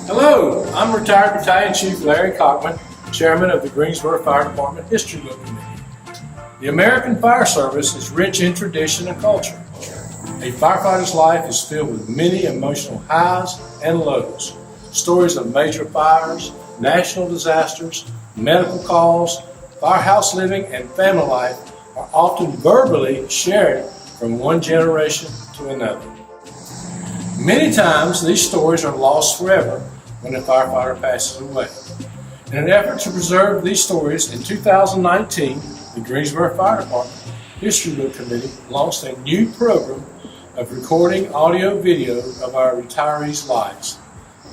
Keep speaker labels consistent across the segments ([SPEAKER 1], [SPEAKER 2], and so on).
[SPEAKER 1] Hello, I'm retired Battalion Chief Larry Cockman, Chairman of the Greensboro Fire Department History Book Committee. The American Fire Service is rich in tradition and culture. A firefighter's life is filled with many emotional highs and lows. Stories of major fires, national disasters, medical calls, firehouse living, and family life are often verbally shared from one generation to another. Many times these stories are lost forever when a firefighter passes away. In an effort to preserve these stories, in 2019, the Greensboro Fire Department History Book Committee launched a new program of recording audio-video of our retirees' lives.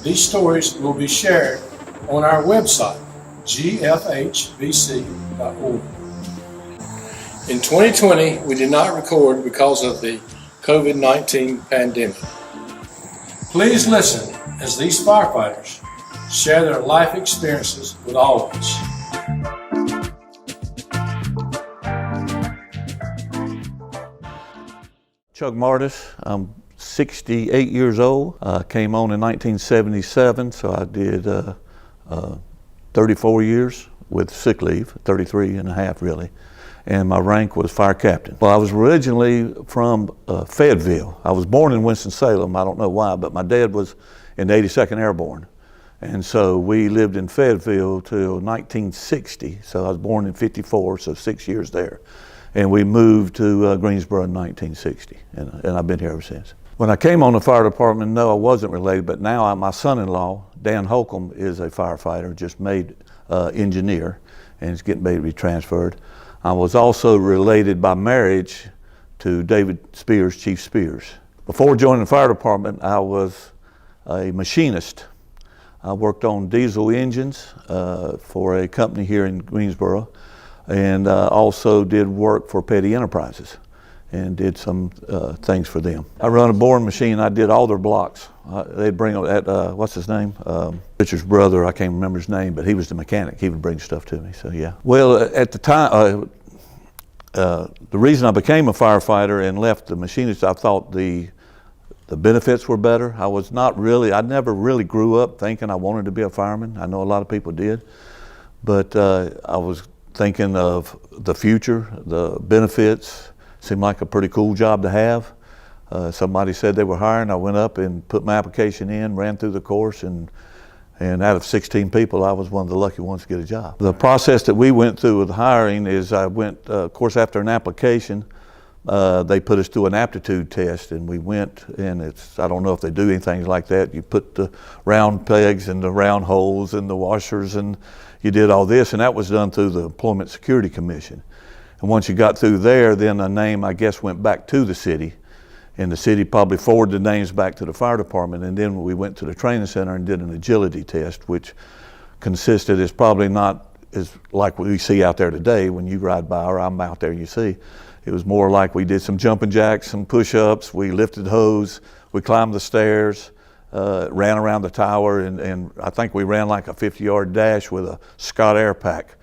[SPEAKER 1] These stories will be shared on our website, gfhbc.org. In 2020, we did not record because of the COVID-19 pandemic. Please listen as these firefighters share their life experiences with all of us.
[SPEAKER 2] Chuck Mardis. I'm 68 years old. I came on in 1977, so I did 34 years with sick leave, 33 and a half really. And my rank was fire captain. Well, I was originally from Fayetteville. I was born in Winston-Salem, I don't know why, but my dad was in the 82nd Airborne. And so we lived in Fayetteville till 1960. So I was born in 54, so 6 years there. And we moved to Greensboro in 1960, and I've been here ever since. When I came on the fire department, no, I wasn't related, but now my son-in-law, Dan Holcomb, is a firefighter, just made engineer, and he's getting ready to be transferred. I was also related by marriage to David Spears, Chief Spears. Before joining the fire department, I was a machinist. I worked on diesel engines for a company here in Greensboro, and also did work for Petty Enterprises and did some things for them. I run a boring machine. I did all their blocks. They'd bring that, what's his name? Richard's brother, I can't remember his name, but he was the mechanic. He would bring stuff to me, so yeah. Well, at the time, the reason I became a firefighter and left the machinist, I thought the benefits were better. I never really grew up thinking I wanted to be a fireman. I know a lot of people did, but I was thinking of the future, the benefits. Seemed like a pretty cool job to have. Somebody said they were hiring. I went up and put my application in, ran through the course, and out of 16 people, I was one of the lucky ones to get a job. The process that we went through with hiring is I went, of course, after an application, they put us through an aptitude test, and we went, and I don't know if they do anything like that. You put the round pegs and the round holes and the washers, and you did all this, and that was done through the Employment Security Commission. And once you got through there, then a name, I guess, went back to the city, and the city probably forwarded the names back to the fire department, and then we went to the training center and did an agility test, which consisted, is probably not as like we see out there today when you ride by or I'm out there and you see. It was more like we did some jumping jacks, some push-ups, we lifted hose, we climbed the stairs, ran around the tower, and I think we ran like a 50-yard dash with a Scott Air Pack.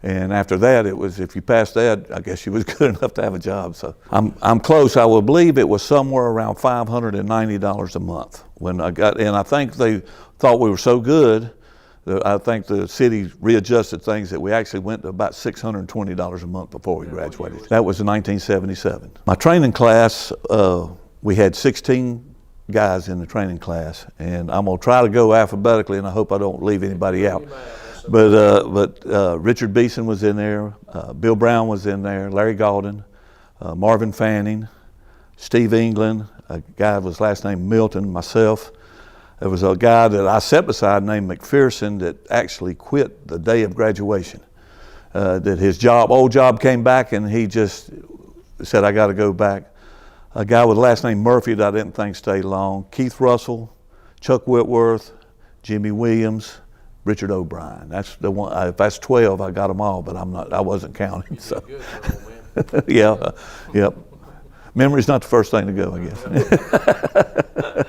[SPEAKER 2] And after that, it was, if you passed that, I guess you was good enough to have a job. So I'm close. I will believe it was somewhere around $590 a month when I got in. I think they thought we were so good that I think the city readjusted things that we actually went to about $620 a month before we graduated. That was in 1977. My training class, we had 16 guys in the training class, and I'm gonna try to go alphabetically, and I hope I don't leave anybody out. But Richard Beeson was in there, Bill Brown was in there, Larry Gaulden, Marvin Fanning, Steve England, a guy whose last name Milton, myself. There was a guy that I sat beside named McPherson that actually quit the day of graduation. That his old job came back, and he just said, I got to go back. A guy with the last name Murphy that I didn't think stayed long. Keith Russell, Chuck Whitworth, Jimmy Williams, Richard O'Brien. That's the one. If that's 12, I got them all, but I wasn't counting. So, yeah, yep. Memory's not the first thing to go, I guess.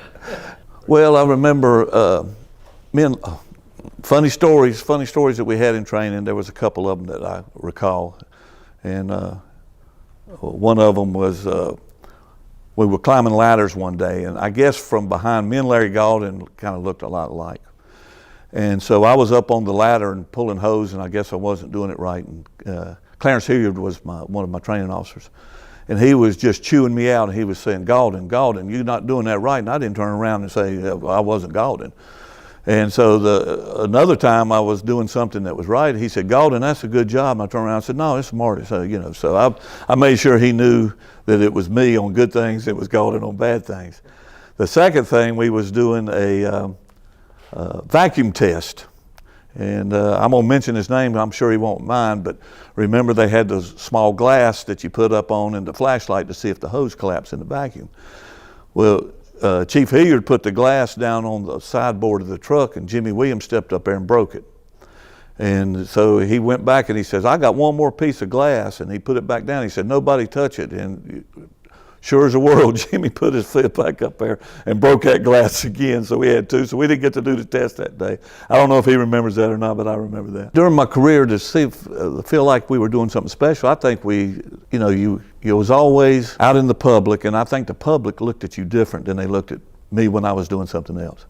[SPEAKER 2] Well, I remember funny stories that we had in training. There was a couple of them that I recall, and one of them was we were climbing ladders one day, and I guess from behind, me and Larry Gaulden kind of looked a lot alike. And so I was up on the ladder and pulling hose, and I guess I wasn't doing it right. And Clarence Hilliard was one of my training officers. And he was just chewing me out, and he was saying, Gaulden, you're not doing that right. And I didn't turn around and say I wasn't Gaulden. And so another time I was doing something that was right, he said, Gaulden, that's a good job. And I turned around and said, no, it's Mardis. So I made sure he knew that it was me on good things, it was Gaulden on bad things. The second thing, we was doing a vacuum test. And I'm going to mention his name, I'm sure he won't mind, but remember they had those small glass that you put up on in the flashlight to see if the hose collapsed in the vacuum. Well, Chief Hilliard put the glass down on the sideboard of the truck, and Jimmy Williams stepped up there and broke it. And so he went back and he says, I got one more piece of glass, and he put it back down. He said, nobody touch it. And sure as a world, Jimmy put his foot back up there and broke that glass again, so we had two. So we didn't get to do the test that day. I don't know if he remembers that or not, but I remember that. During my career, to feel like we were doing something special, I think you was always out in the public, and I think the public looked at you different than they looked at me when I was doing something else.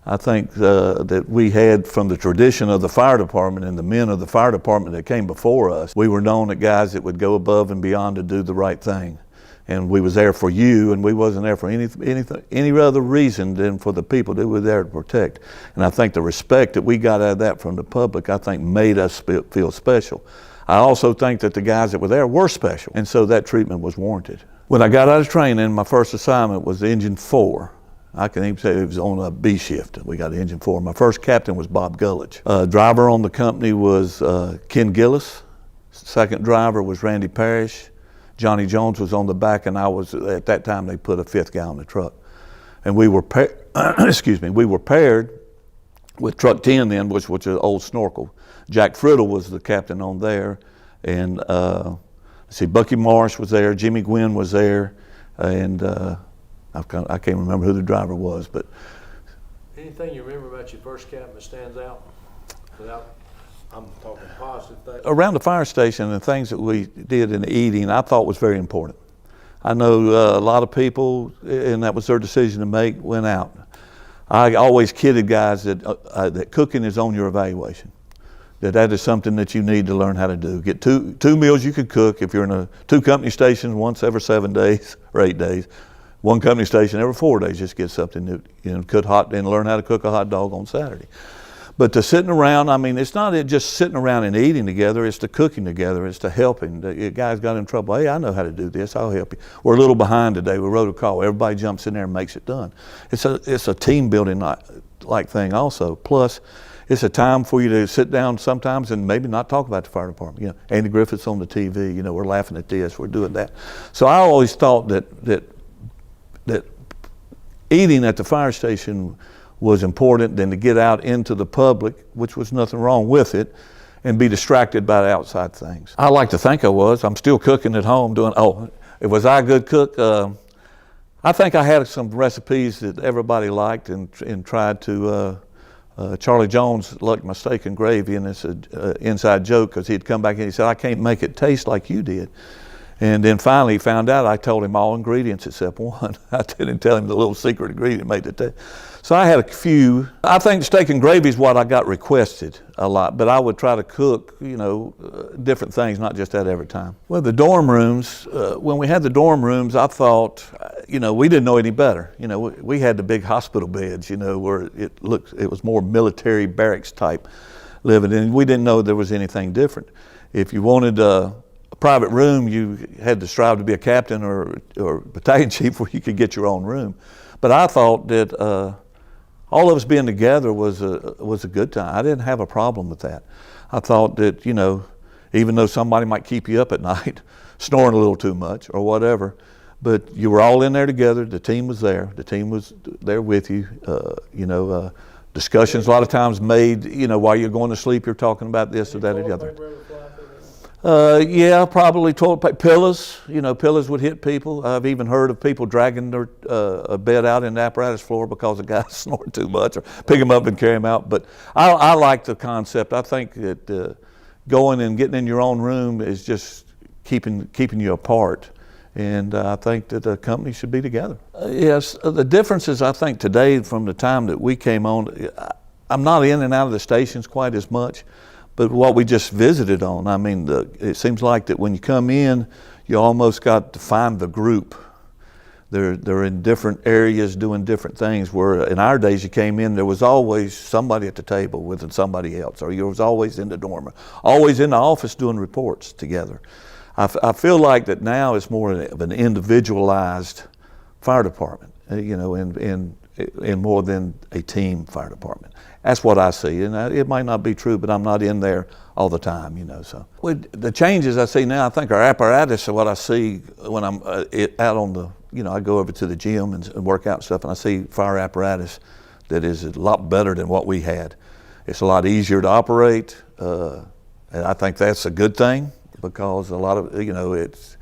[SPEAKER 2] I think that we had, from the tradition of the fire department and the men of the fire department that came before us, we were known as guys that would go above and beyond to do the right thing. And we was there for you, and we wasn't there for any other reason than for the people that we were there to protect. And I think the respect that we got out of that from the public, I think made us feel special. I also think that the guys that were there were special, and so that treatment was warranted. When I got out of training, my first assignment was Engine 4. I can even say it was on a B shift. We got Engine 4. My first captain was Bob Gulledge. Driver on the company was Ken Gillis. Second driver was Randy Parrish. Johnny Jones was on the back, and I was, at that time, they put a fifth guy on the truck. And we were we were paired with Truck 10 then, which was an old snorkel. Jack Friddle was the captain on there, and Bucky Marsh was there, Jimmy Gwynn was there, and I can't remember who the driver was. But
[SPEAKER 1] anything you remember about your first captain that stands out? I'm talking positive things.
[SPEAKER 2] Around the fire station, and things that we did in the eating, I thought was very important. I know a lot of people, and that was their decision to make, went out. I always kidded guys that cooking is on your evaluation. That is something that you need to learn how to do. Get two meals you could cook if you're in a 2 company stations once every 7 days or 8 days. 1 company station every 4 days, just get something new, cook hot and learn how to cook a hot dog on Saturday. But to sitting around, I mean, it's not just sitting around and eating together, it's the cooking together, it's the helping. The guys got in trouble, hey, I know how to do this, I'll help you. We're a little behind today, we wrote a call, everybody jumps in there and makes it done. It's a team building like thing also. Plus, it's a time for you to sit down sometimes and maybe not talk about the fire department. Andy Griffith's on the TV, we're laughing at this, we're doing that. So I always thought that eating at the fire station was important than to get out into the public, which was nothing wrong with it, and be distracted by the outside things. I like to think I was. I'm still cooking at home was I a good cook? I think I had some recipes that everybody liked and tried to, Charlie Jones liked my steak and gravy, and it's an inside joke because he'd come back and he said, I can't make it taste like you did. And then finally he found out, I told him all ingredients except one. I didn't tell him the little secret ingredient made the taste. So I had a few. I think steak and gravy is what I got requested a lot, but I would try to cook, different things, not just that every time. Well, the dorm rooms, when we had the dorm rooms, I thought, we didn't know any better. We had the big hospital beds, where it was more military barracks type living, and we didn't know there was anything different. If you wanted a private room, you had to strive to be a captain or battalion chief where you could get your own room. But I thought that all of us being together was a good time. I didn't have a problem with that. I thought that, you know, even though somebody might keep you up at night, snoring a little too much or whatever, but you were all in there together. The team was there. The team was there with you. Discussions a lot of times made, you know, while you're going to sleep, you're talking about this or that or the other. Yeah, probably toilet paper. Pillows, you know, pillows would hit people. I've even heard of people dragging their a bed out in the apparatus floor because a guy snored too much, or pick him up and carry him out. But I like the concept. I think that going and getting in your own room is just keeping you apart. And I think that the company should be together. Yes, the differences I think today from the time that we came on, I'm not in and out of the stations quite as much, but what we just visited on, I mean, it seems like that when you come in, you almost got to find the group. They're in different areas doing different things, where in our days you came in, there was always somebody at the table with somebody else, or you was always in the dorm, always in the office doing reports together. I feel like that now it's more of an individualized fire department, you know, in more than a team fire department. That's what I see, and it might not be true, but I'm not in there all the time, you know. So the changes I see now, I think our apparatus are what I see when I'm out on the, you know, I go over to the gym and work out and stuff, and I see fire apparatus that is a lot better than what we had. It's a lot easier to operate, and I think that's a good thing, because a lot of, you know, it's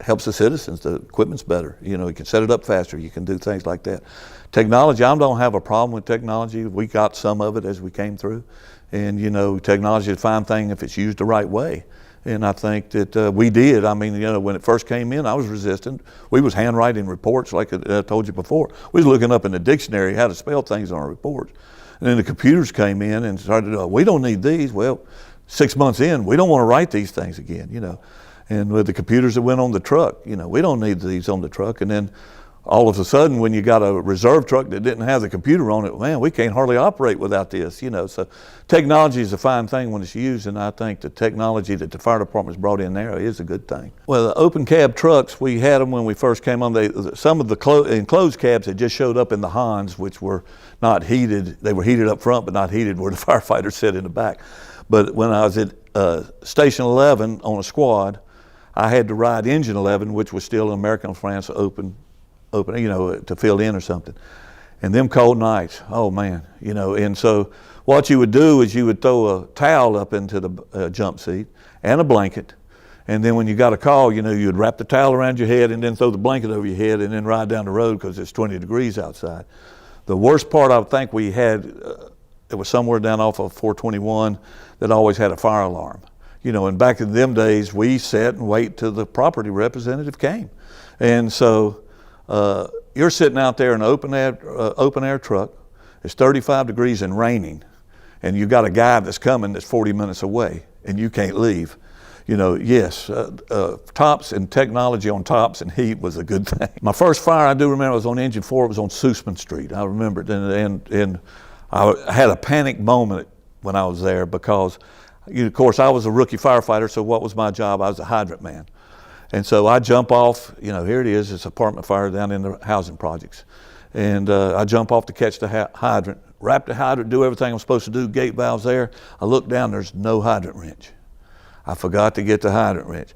[SPEAKER 2] helps the citizens. The equipment's better. You know, you can set it up faster. You can do things like that. Technology, I don't have a problem with technology. We got some of it as we came through. And, you know, technology is a fine thing if it's used the right way. And I think that we did. I mean, you know, when it first came in, I was resistant. We was handwriting reports like I told you before. We was looking up in the dictionary how to spell things on our reports. And then the computers came in and started, we don't need these. Well, 6 months in, we don't want to write these things again, you know. And with the computers that went on the truck, you know, we don't need these on the truck. And then all of a sudden, when you got a reserve truck that didn't have the computer on it, man, we can't hardly operate without this, you know. So technology is a fine thing when it's used, and I think the technology that the fire department's brought in there is a good thing. Well, the open cab trucks, we had them when we first came on. Some of the enclosed cabs had just showed up in the Hans, which were not heated. They were heated up front, but not heated where the firefighters sit in the back. But when I was at Station 11 on a squad, I had to ride Engine 11, which was still an American France open, you know, to fill in or something. And them cold nights, oh man, you know. And so what you would do is you would throw a towel up into the jump seat and a blanket. And then when you got a call, you know, you'd wrap the towel around your head and then throw the blanket over your head and then ride down the road because it's 20 degrees outside. The worst part I think we had, it was somewhere down off of 421 that always had a fire alarm. You know, and back in them days, we sat and wait till the property representative came. And so you're sitting out there in an open air truck. It's 35 degrees and raining, and you got a guy that's coming that's 40 minutes away, and you can't leave. You know, yes, tops and technology on tops and heat was a good thing. My first fire I do remember was on Engine 4. It was on Sussman Street. I remember it, and I had a panic moment when I was there because, of course, I was a rookie firefighter, so what was my job? I was a hydrant man. And so I jump off, you know, here it is, it's apartment fire down in the housing projects. And I jump off to catch the hydrant, wrap the hydrant, do everything I'm supposed to do, gate valves there. I look down, there's no hydrant wrench. I forgot to get the hydrant wrench.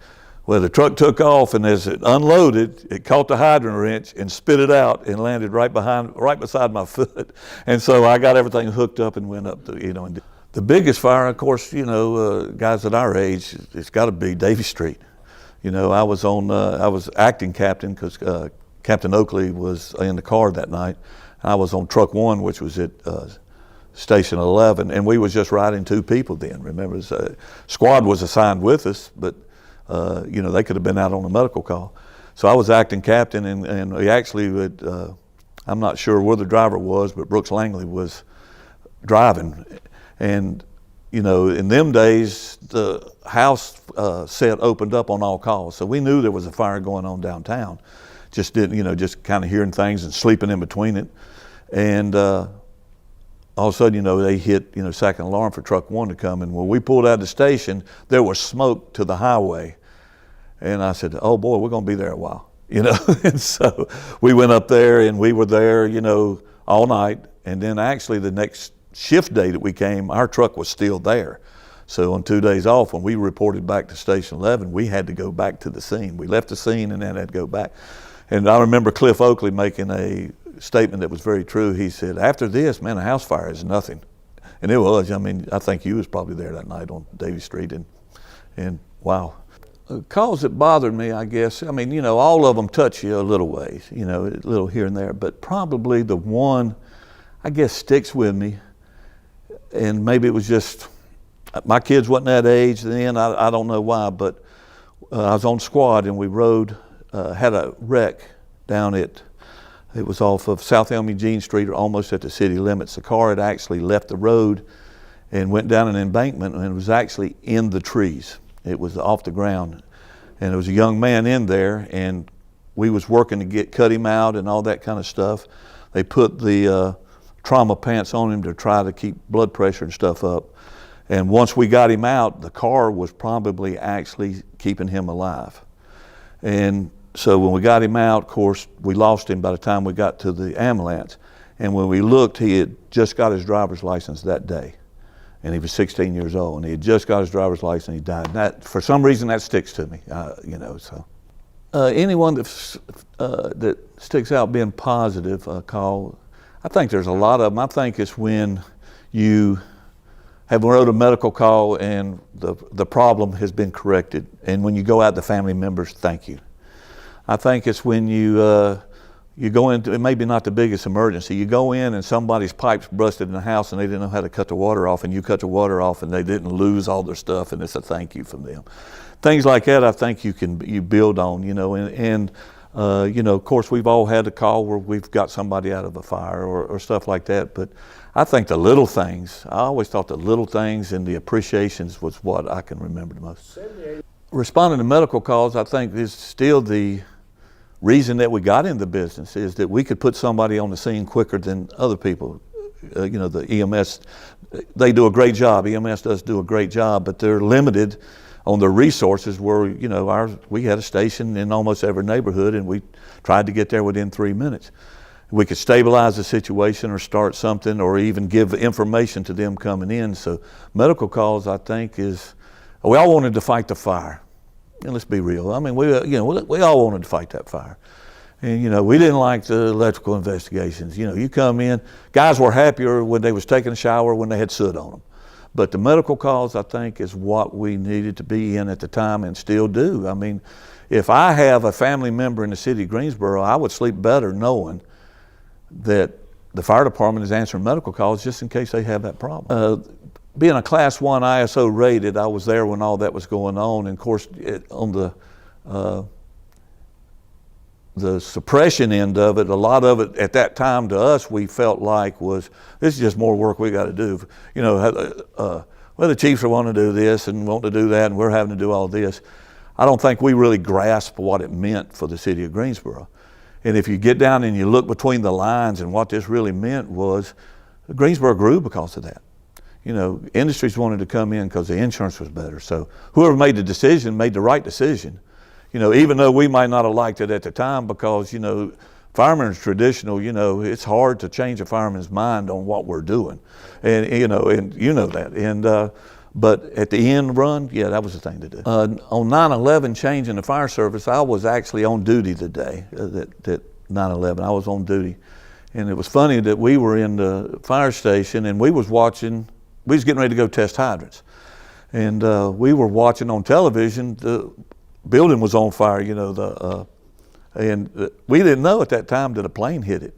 [SPEAKER 2] Well, the truck took off, and as it unloaded, it caught the hydrant wrench and spit it out and landed right beside my foot. And so I got everything hooked up and went up to, you know. And the biggest fire, of course, you know, guys at our age, it's got to be Davie Street. You know, I was acting captain because Captain Oakley was in the car that night. I was on truck 1, which was at Station 11, and we was just riding 2 people then. Remember, squad was assigned with us, but you know, they could have been out on a medical call. So I was acting captain, and we actually would, I'm not sure where the driver was, but Brooks Langley was driving. And you know, in them days, the house set opened up on all calls. So we knew there was a fire going on downtown. Just didn't, you know, just kind of hearing things and sleeping in between it. And all of a sudden, they hit, second alarm for truck 1 to come. And when we pulled out of the station, there was smoke to the highway. And I said, oh boy, we're going to be there a while, And so we went up there and we were there, all night. And then actually the next shift day that we came, our truck was still there. So on 2 days off, when we reported back to Station 11, we had to go back to the scene. We left the scene and then had to go back. And I remember Cliff Oakley making a statement that was very true. He said, after this, man, a house fire is nothing. And it was. I think you was probably there that night on Davie Street. And wow. Cause that bothered me, I guess, all of them touch you a little ways, a little here and there. But probably the one, I guess, sticks with me. And maybe it was just, my kids wasn't that age then, I don't know why, but I was on squad and we rode, had a wreck down it was off of South Elm Eugene Street, or almost at the city limits. The car had actually left the road and went down an embankment and it was actually in the trees. It was off the ground. And there was a young man in there and we was working to cut him out and all that kind of stuff. They put the trauma pants on him to try to keep blood pressure and stuff up. And once we got him out, the car was probably actually keeping him alive. And so when we got him out, of course, we lost him by the time we got to the ambulance. And when we looked, he had just got his driver's license that day. And he was 16 years old, and he had just got his driver's license and he died. And that, for some reason, that sticks to me, so. Anyone that sticks out being positive, call, I think there's a lot of them. I think it's when you have wrote a medical call and the problem has been corrected. And when you go out to family members, thank you. I think it's when you go into, it may be not the biggest emergency, you go in and somebody's pipes busted in the house and they didn't know how to cut the water off, and you cut the water off and they didn't lose all their stuff, and it's a thank you from them. Things like that I think you build on, and of course we've all had a call where we've got somebody out of a fire or stuff like that, but I think the little things, I always thought the little things and the appreciations was what I can remember the most. Responding to medical calls, I think, is still the reason that we got in the business, is that we could put somebody on the scene quicker than other people. The EMS, they do a great job. EMS does do a great job, but they're limited on their resources where, we had a station in almost every neighborhood and we tried to get there within 3 minutes. We could stabilize the situation or start something or even give information to them coming in. So medical calls, I think, we all wanted to fight the fire. And let's be real. We all wanted to fight that fire. And, we didn't like the electrical investigations. You come in, guys were happier when they was taking a shower when they had soot on them. But the medical calls, I think, is what we needed to be in at the time and still do. If I have a family member in the city of Greensboro, I would sleep better knowing that the fire department is answering medical calls just in case they have that problem. Being a Class 1 ISO rated, I was there when all that was going on. And of course, on the suppression end of it, a lot of it at that time to us, we felt like this is just more work we got to do. The chiefs are wanting to do this and want to do that, and we're having to do all this. I don't think we really grasped what it meant for the city of Greensboro. And if you get down and you look between the lines, and what this really meant was Greensboro grew because of that. Industries wanted to come in because the insurance was better. So whoever made the decision made the right decision. Even though we might not have liked it at the time, because, firemen is traditional, it's hard to change a fireman's mind on what we're doing. And that. But at the end run, yeah, that was the thing to do. On 9/11, changing the fire service, I was actually on duty the day that 9/11. I was on duty. And it was funny that we were in the fire station and we was getting ready to go test hydrants. And we were watching on television, the building was on fire, and we didn't know at that time that a plane hit it.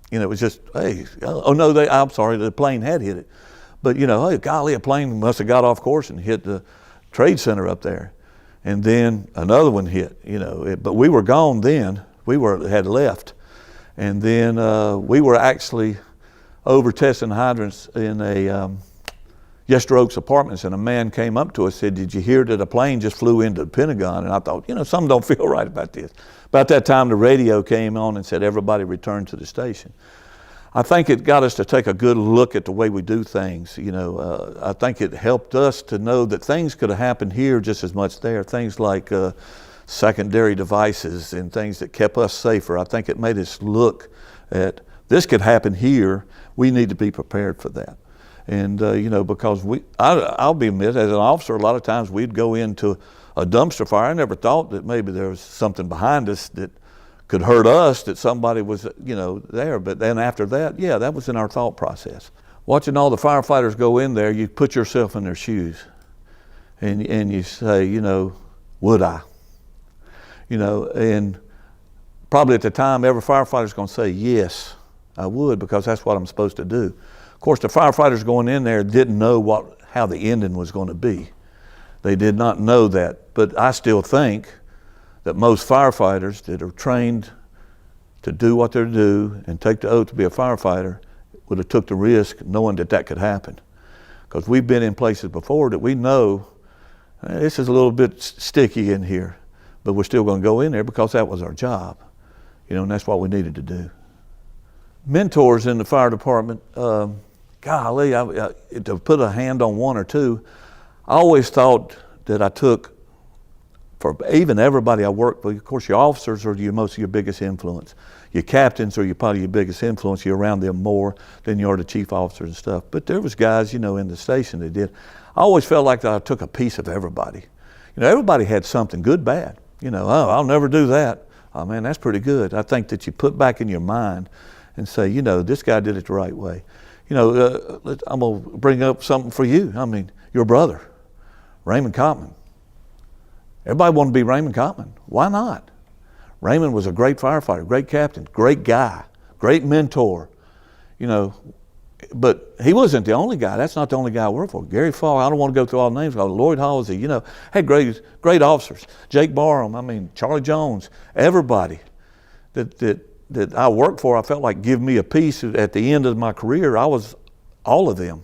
[SPEAKER 2] It was just, hey, I'm sorry, the plane had hit it. But, hey, golly, a plane must have got off course and hit the trade center up there. And then another one hit, but we were gone then. Had left. And then we were actually over testing hydrants in a Yester Oaks Apartments, and a man came up to us and said, did you hear that a plane just flew into the Pentagon? And I thought, something don't feel right about this. About that time, the radio came on and said, everybody return to the station. I think it got us to take a good look at the way we do things. I think it helped us to know that things could have happened here just as much there. Things like secondary devices and things that kept us safer. I think it made us look at this could happen here. We need to be prepared for that. And because I'll be admitted, as an officer, a lot of times we'd go into a dumpster fire. I never thought that maybe there was something behind us that could hurt us, that somebody was, there. But then after that, yeah, that was in our thought process. Watching all the firefighters go in there, you put yourself in their shoes, and you say, would I? And probably at the time, every firefighter's going to say, yes, I would, because that's what I'm supposed to do. Of course, the firefighters going in there didn't know how the ending was going to be. They did not know that, but I still think that most firefighters that are trained to do what they do and take the oath to be a firefighter would have took the risk knowing that could happen. Because we've been in places before that we know this is a little bit sticky in here, but we're still going to go in there because that was our job, and that's what we needed to do. Mentors in the fire department, golly, to put a hand on one or two, I always thought that I took, for even everybody I worked with, of course your officers are most of your biggest influence. Your captains are probably your biggest influence. You're around them more than you are the chief officers and stuff. But there was guys, in the station that did. I always felt like that I took a piece of everybody. Everybody had something, good, bad. Oh, I'll never do that. Oh man, that's pretty good. I think that you put back in your mind and say, this guy did it the right way. I'm gonna bring up something for you. Your brother, Raymond Cotman. Everybody wanted to be Raymond Cotman. Why not? Raymond was a great firefighter, great captain, great guy, great mentor, but he wasn't the only guy. That's not the only guy I worked for. Gary Falk, I don't want to go through all the names. Lloyd Halsey, had great officers. Jake Barham, Charlie Jones, everybody that I worked for, I felt like give me a piece at the end of my career. I was all of them.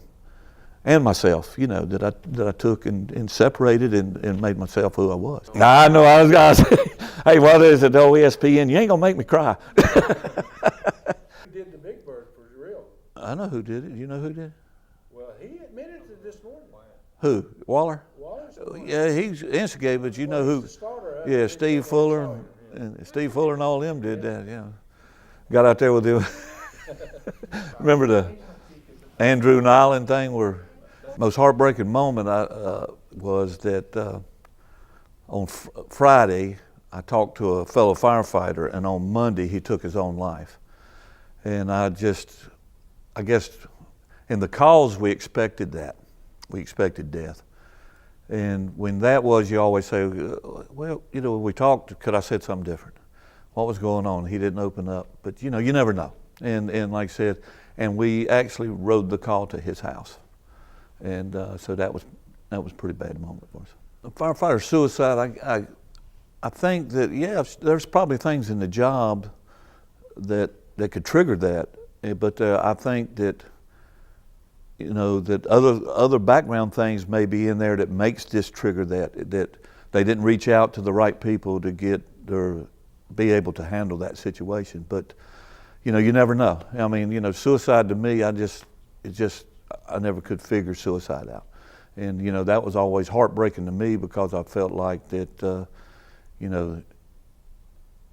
[SPEAKER 2] And myself, that I took and separated and made myself who I was. I know I was going to say, hey, what is it, OESPN? You ain't going to make me cry.
[SPEAKER 1] Who did the Big Bird for real?
[SPEAKER 2] I know who did it. You know who did it?
[SPEAKER 1] Well, he admitted it this morning.
[SPEAKER 2] Who? Waller? Yeah, he's instigated, but you know who? Yeah, Steve Fuller. And Steve Fuller and all them did that, yeah. Got out there with them. Remember the Andrew Nyland thing where most heartbreaking moment was that on Friday I talked to a fellow firefighter, and on Monday he took his own life. And I guess in the cause we expected that. We expected death. And when that was, you always say, well, we talked, could I said something different? What was going on? He didn't open up. But you never know. And like I said, and we actually rode the call to his house. And so that was a pretty bad moment for us. The firefighter suicide, I think that, there's probably things in the job that could trigger that. But I think that, that other background things may be in there that makes this trigger that they didn't reach out to the right people to be able to handle that situation. But, you never know. Suicide to me, I never could figure suicide out. And, that was always heartbreaking to me because I felt like that,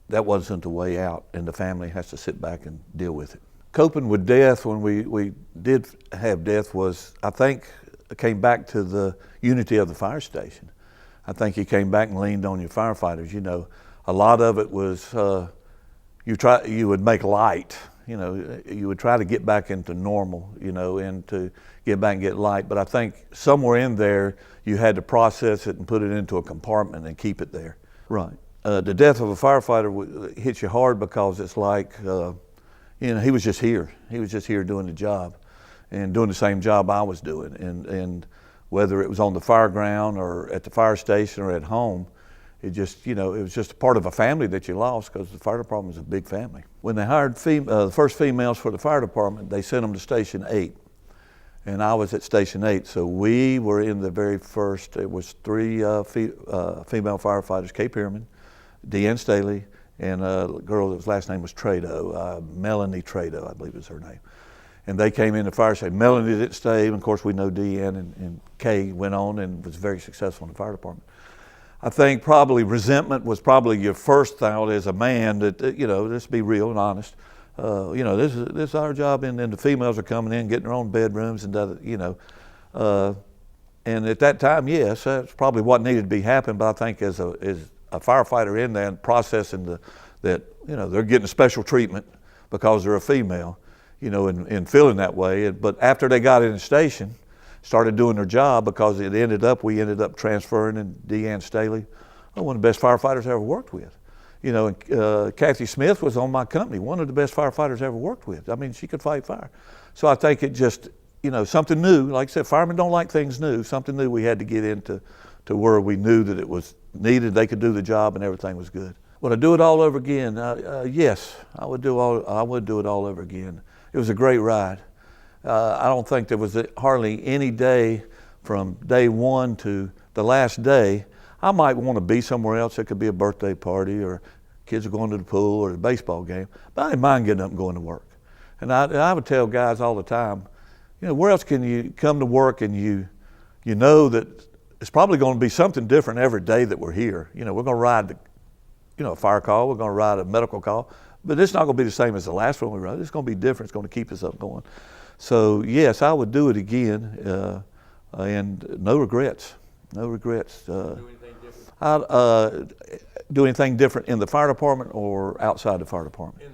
[SPEAKER 2] that wasn't the way out, and the family has to sit back and deal with it. Coping with death when we did have death was, I think, came back to the unity of the fire station. I think you came back and leaned on your firefighters. A lot of it was you would make light. You would try to get back into normal, and to get back and get light. But I think somewhere in there, you had to process it and put it into a compartment and keep it there. Right. The death of a firefighter hits you hard because it's like, he was just here. He was just here doing the job and doing the same job I was doing. And whether it was on the fire ground or at the fire station or at home, it just, it was just a part of a family that you lost because the fire department was a big family. When they hired the first females for the fire department, they sent them to Station 8. And I was at Station 8, so we were in the very first, it was three female firefighters, Kay Pearman, Deanne Staley, and a girl whose last name was Trado, Melanie Trado, I believe is her name. And they came in the fire station. Melanie didn't stay, and of course we know Deanne and Kay went on and was very successful in the fire department. I think probably resentment was probably your first thought as a man that, let's be real and honest. This is our job, and then the females are coming in, getting their own bedrooms, and and at that time, yes, that's probably what needed to be happening. But I think as a firefighter in there and processing that they're getting special treatment because they're a female, and feeling that way. But after they got in the station, started doing their job, because we ended up transferring, and Deanne Staley, one of the best firefighters I ever worked with. And Kathy Smith was on my company, one of the best firefighters I ever worked with. I mean, she could fight fire. So I think it just, something new. Like I said, firemen don't like things new. Something new we had to get into where we knew that it was needed, they could do the job, and everything was good. Would I do it all over again? Yes, I would do it all over again. It was a great ride. I don't think there was hardly any day from day one to the last day I might want to be somewhere else. It could be a birthday party, or kids are going to the pool, or the baseball game. But I didn't mind getting up and going to work. And I would tell guys all the time, where else can you come to work and you know that it's probably going to be something different every day that we're here. We're going to ride a fire call, we're going to ride a medical call, but it's not going to be the same as the last one we rode. It's going to be different. It's going to keep us up going. So yes, I would do it again, and no regrets. No regrets.
[SPEAKER 1] Do anything different?
[SPEAKER 2] I'd do anything different in the fire department or outside the fire department?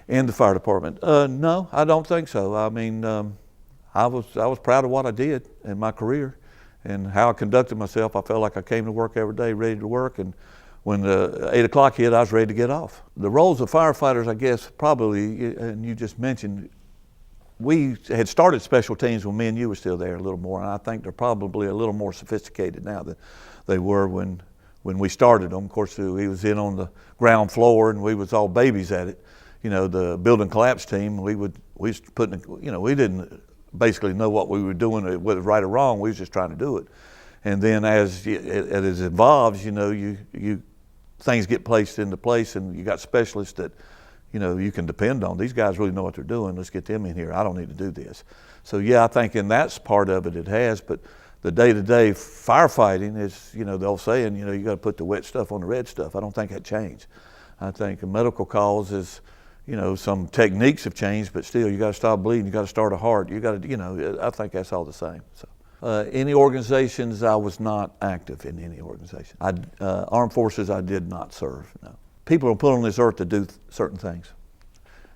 [SPEAKER 2] In the fire department. No, I don't think so. I mean, I was proud of what I did in my career and how I conducted myself. I felt like I came to work every day ready to work, and when 8 o'clock hit, I was ready to get off. The roles of firefighters, I guess, probably, and you just mentioned, we had started special teams when me and you were still there a little more, and I think they're probably a little more sophisticated now than they were when we started them. Of course, we was in on the ground floor, and we was all babies at it. The building collapse team, we was putting, we didn't basically know what we were doing, whether it was right or wrong. We was just trying to do it. And then as it evolves, you things get placed into place, and you got specialists that you can depend on. These guys really know what they're doing. Let's get them in here. I don't need to do this. So yeah, I think in that's part of it has, but the day-to-day firefighting is, the old saying, you got to put the wet stuff on the red stuff. I don't think that changed. I think medical calls is, some techniques have changed, but still you got to stop bleeding. You got to start a heart. You got to, I think that's all the same. So any organizations, I was not active in any organization. Armed Forces, I did not serve, no. People are put on this earth to do certain things.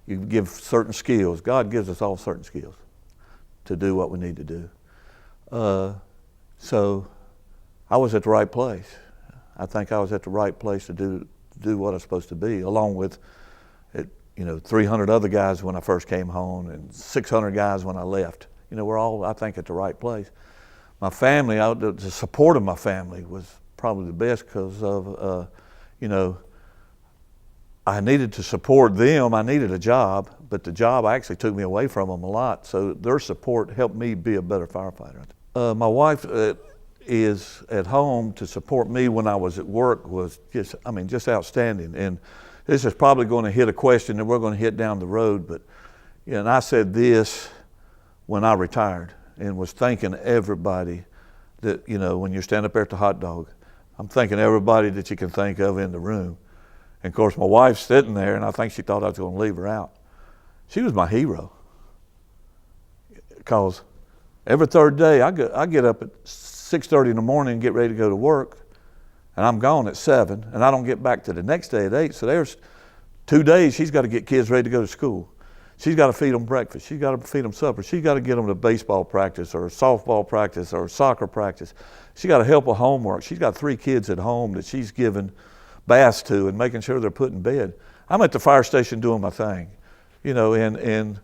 [SPEAKER 2] You give certain skills. God gives us all certain skills to do what we need to do. So I was at the right place. I think I was at the right place to do what I was supposed to be, along with 300 other guys when I first came home and 600 guys when I left. We're all, I think, at the right place. My family, the support of my family was probably the best, because of, I needed to support them. I needed a job, but the job actually took me away from them a lot. So their support helped me be a better firefighter. My wife is at home to support me when I was at work was just outstanding. And this is probably going to hit a question that we're going to hit down the road, but and I said this when I retired, and was thanking everybody that, when you stand up there at the hot dog, I'm thanking everybody that you can think of in the room. And of course, my wife's sitting there, and I think she thought I was going to leave her out. She was my hero, because every third day I get up at 6:30 in the morning and get ready to go to work, and I'm gone at 7, and I don't get back to the next day at 8. So there's 2 days she's got to get kids ready to go to school. She's got to feed them breakfast. She's got to feed them supper. She's got to get them to baseball practice or softball practice or soccer practice. She's got to help with homework. She's got 3 kids at home that she's giving baths to and making sure they're put in bed. I'm at the fire station doing my thing, and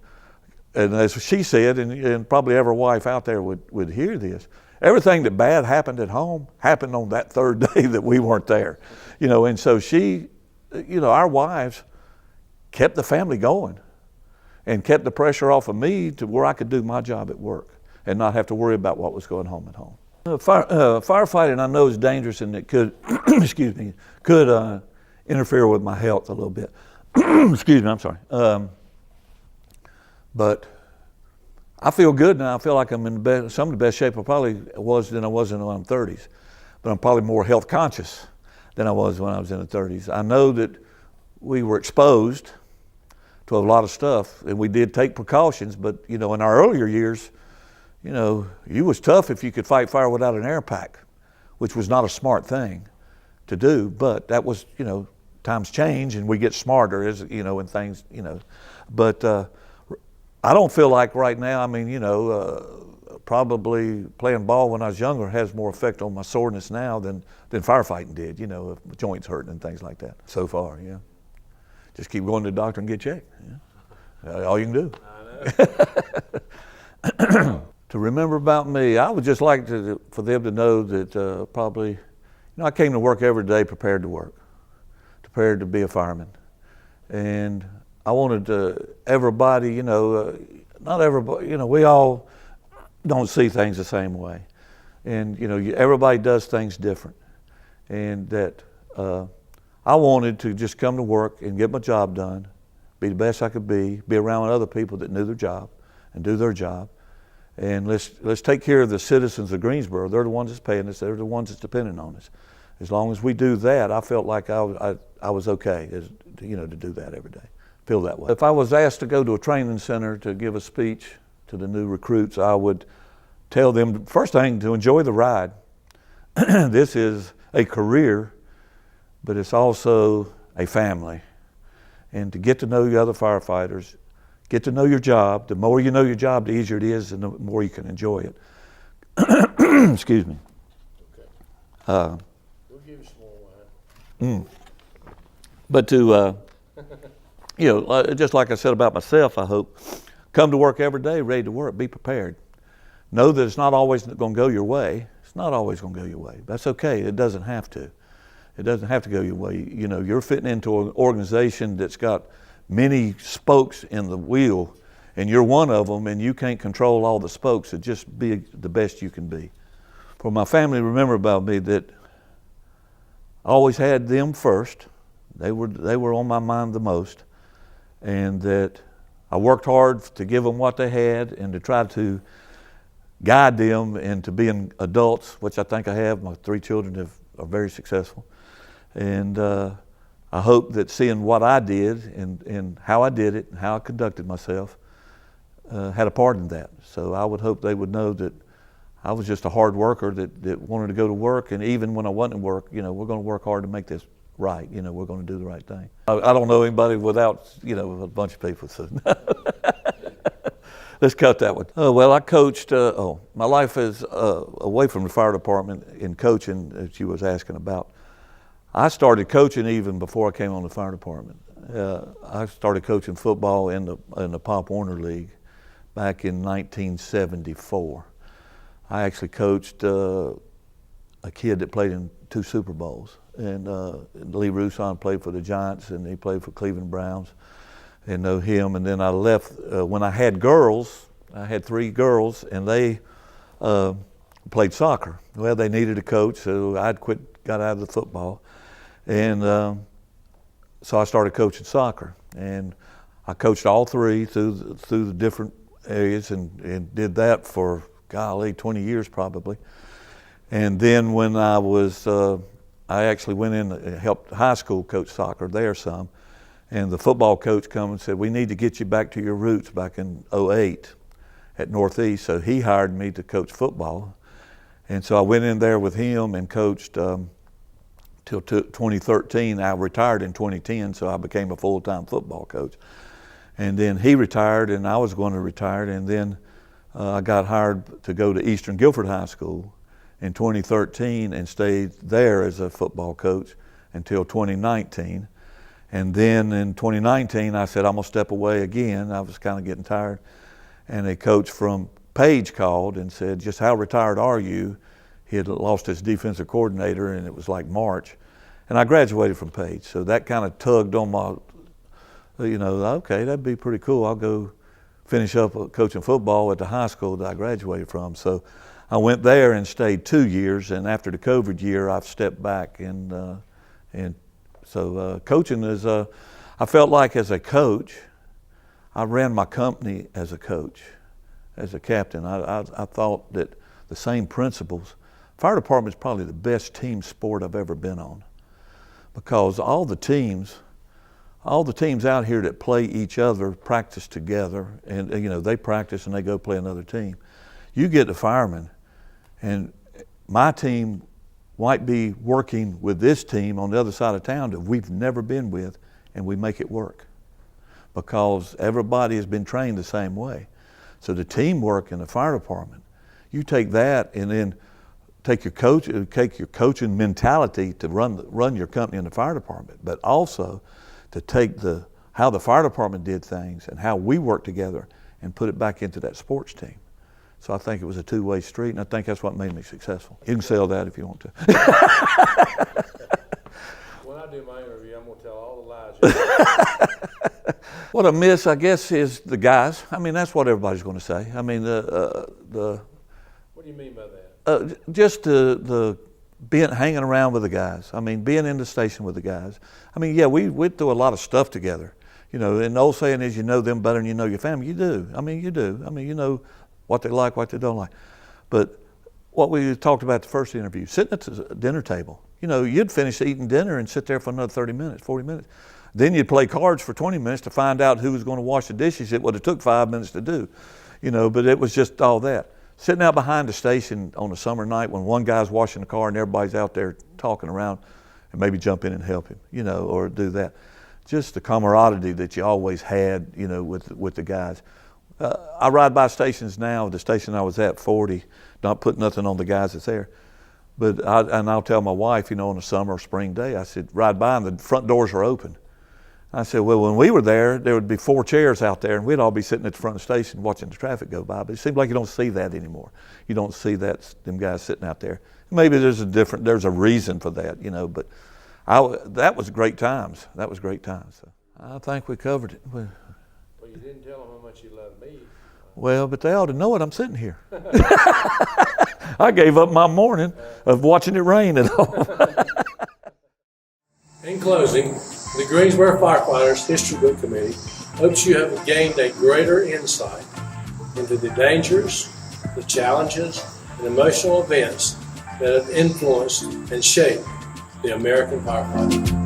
[SPEAKER 2] as she said, and probably every wife out there would hear this, everything that bad happened at home happened on that third day that we weren't there, and so she, our wives kept the family going and kept the pressure off of me to where I could do my job at work and not have to worry about what was going home at home. Firefighting, I know, is dangerous, and it could, could interfere with my health a little bit. Excuse me, I'm sorry. But I feel good now. I feel like I'm in some of the best shape I probably was than I was in my 30s. But I'm probably more health conscious than I was when I was in the 30s. I know that we were exposed to a lot of stuff, and we did take precautions, but in our earlier years, you was tough if you could fight fire without an air pack, which was not a smart thing to do, but that was, times change and we get smarter as, and things, but I don't feel like right now, probably playing ball when I was younger has more effect on my soreness now than firefighting did, if joints hurting and things like that. So far, yeah. Just keep going to the doctor and get checked. Yeah. All you can do.
[SPEAKER 1] I know.
[SPEAKER 2] To remember about me, I would just like for them to know that probably, I came to work every day prepared to work, prepared to be a fireman. And I wanted everybody, not everybody, we all don't see things the same way. And, everybody does things different. And that I wanted to just come to work and get my job done, be the best I could be around other people that knew their job and do their job. And let's take care of the citizens of Greensboro. They're the ones that's paying us. They're the ones that's depending on us. As long as we do that, I felt like I was okay, to do that every day. Feel that way. If I was asked to go to a training center to give a speech to the new recruits, I would tell them, first thing, to enjoy the ride. This is a career, but it's also a family. And to get to know the other firefighters, get to know your job. The more you know your job, the easier it is and the more you can enjoy it. Excuse me.
[SPEAKER 1] Okay. We'll give you some more wine.
[SPEAKER 2] But to, just like I said about myself, I hope, come to work every day, ready to work, be prepared. Know that it's not always going to go your way. It's not always going to go your way. That's okay. It doesn't have to. It doesn't have to go your way. You're fitting into an organization that's got many spokes in the wheel, and you're one of them, and you can't control all the spokes. So just be the best you can be. For my family, remember about me that I always had them first. They were on my mind the most, and that I worked hard to give them what they had and to try to guide them into being adults, which I think I have. My 3 children are very successful. And I hope that seeing what I did and how I did it and how I conducted myself had a part in that. So I would hope they would know that I was just a hard worker that wanted to go to work, and even when I wasn't at work, we're going to work hard to make this right. We're going to do the right thing. I don't know anybody without, a bunch of people, so let's cut that one. Well, I coached, my life is away from the fire department in coaching that you was asking about. I started coaching even before I came on the fire department. I started coaching football in the Pop Warner League back in 1974. I actually coached a kid that played in 2 Super Bowls. And Lee Rousson played for the Giants, and he played for Cleveland Browns, and know him. And then I left when I had girls. I had 3 girls, and they played soccer. Well, they needed a coach, so got out of the football. And so I started coaching soccer, and I coached all 3 through the different areas, and did that for, 20 years probably. And then when I actually went in and helped high school coach soccer there some, and the football coach come and said, we need to get you back to your roots back in 2008 at Northeast. So he hired me to coach football. And so I went in there with him and coached till 2013. I retired in 2010, so I became a full-time football coach. And then he retired, and I was going to retire, and then I got hired to go to Eastern Guilford High School in 2013 and stayed there as a football coach until 2019. And then in 2019, I said, I'm gonna step away again. I was kind of getting tired. And a coach from Page called and said, just how retired are you? He had lost his defensive coordinator, and it was like March. And I graduated from Page. So that kind of tugged on my, okay, that'd be pretty cool. I'll go finish up coaching football at the high school that I graduated from. So I went there and stayed 2 years, and after the COVID year, I've stepped back and So coaching is, I felt like as a coach, I ran my company as a coach, as a captain. I thought that the same principles. Fire department is probably the best team sport I've ever been on, because all the teams out here that play each other practice together, and they practice and they go play another team. You get the firemen, and my team might be working with this team on the other side of town that we've never been with, and we make it work because everybody has been trained the same way. So the teamwork in the fire department, you take that and then take your coaching mentality to run your company in the fire department, but also to take how the fire department did things and how we work together and put it back into that sports team. So I think it was a two-way street, and I think that's what made me successful. You can sell that if you want to.
[SPEAKER 1] When I do my interview, I'm going to tell all the lies.
[SPEAKER 2] What I miss, I guess, is the guys. I mean, that's what everybody's going to say. I mean,
[SPEAKER 1] What do you mean by that?
[SPEAKER 2] Just the hanging around with the guys. I mean, being in the station with the guys. I mean, yeah, we went through a lot of stuff together. And the old saying is, you know them better than you know your family. You do. I mean, you do. I mean, you know what they like, what they don't like. But what we talked about the first interview, sitting at the dinner table, you'd finish eating dinner and sit there for another 30 minutes, 40 minutes. Then you'd play cards for 20 minutes to find out who was going to wash the dishes. It would have took 5 minutes to do, but it was just all that. Sitting out behind the station on a summer night when one guy's washing the car and everybody's out there talking around, and maybe jump in and help him, or do that. Just the camaraderie that you always had, with the guys. I ride by stations now, the station I was at, 40, not putting nothing on the guys that's there. But I'll tell my wife, on a summer or spring day, I said, ride by and the front doors are open. I said, well, when we were there would be 4 chairs out there and we'd all be sitting at the front of the station watching the traffic go by. But it seems like you don't see that anymore. You don't see them guys sitting out there. Maybe there's a reason for that, but that was great times. That was great times. So I think we covered it.
[SPEAKER 1] Well, you didn't tell them how much you love me.
[SPEAKER 2] Well, but they ought to know it. I'm sitting here. I gave up my morning of watching it rain at home.
[SPEAKER 1] In closing, the Greensboro Firefighters History Book Committee hopes you have gained a greater insight into the dangers, the challenges, and emotional events that have influenced and shaped the American firefighter.